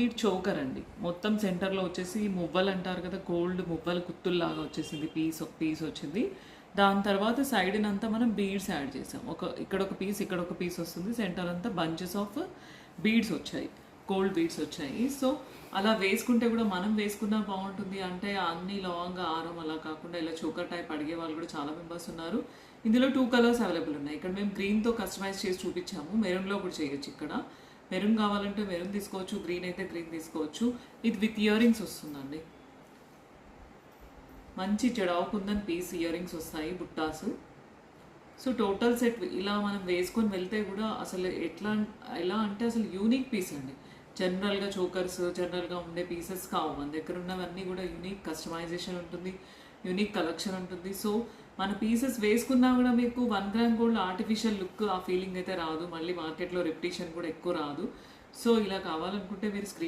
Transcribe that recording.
Complete choker అండి. మొత్తం సెంటర్లో వచ్చేసి మువ్వలు అంటారు కదా, గోల్డ్ మువ్వలు కుత్తుల్లాగా వచ్చేసింది. ఒక పీస్ వచ్చింది. దాని తర్వాత సైడ్ అంతా మనం బీడ్స్ యాడ్ చేసాం. ఇక్కడ ఒక పీస్, ఇక్కడ ఒక పీస్ వస్తుంది. సెంటర్ అంతా బంచెస్ ఆఫ్ బీడ్స్ వచ్చాయి, గోల్డ్ బీడ్స్ వచ్చాయి. సో అలా వేసుకుంటే కూడా మనం వేసుకున్నా బాగుంటుంది. అంటే అన్ని లాంగ్ ఆరం అలా కాకుండా ఇలా చోకర్ టైప్ అడిగే వాళ్ళు కూడా చాలా మెంబర్స్ ఉన్నారు. ఇందులో 2 కలర్స్ అవైలబుల్ ఉన్నాయి. ఇక్కడ మేము గ్రీన్తో కస్టమైజ్ చేసి చూపించాము. మెరూన్లో కూడా చేయొచ్చు. ఇక్కడ మెరూన్ కావాలంటే మెరూన్ తీసుకోవచ్చు, గ్రీన్ అయితే గ్రీన్ తీసుకోవచ్చు. ఇది విత్ ఇయర్ రింగ్స్ వస్తుందండి. మంచి jadau kundan piece ear rings వస్తాయి, బుట్టాస్. సో టోటల్ సెట్ ఇలా మనం వేసుకొని వెళ్తే కూడా అసలు ఎలా అంటే అసలు యూనిక్ పీస్ అండి. జనరల్గా చోకర్స్ జనరల్గా ఉండే పీసెస్ కావు. మన దగ్గర ఉన్నవన్నీ కూడా యూనిక్ కస్టమైజేషన్ ఉంటుంది, యూనిక్ కలెక్షన్ ఉంటుంది. సో మన పీసెస్ వేసుకున్నా కూడా మీకు 1 గ్రామ్ గోల్డ్ ఆర్టిఫిషియల్ లుక్ ఆ ఫీలింగ్ అయితే రాదు. మళ్ళీ మార్కెట్లో రెప్యుటేషన్ కూడా ఎక్కువ రాదు. సో ఇలా కావాలనుకుంటే మీరు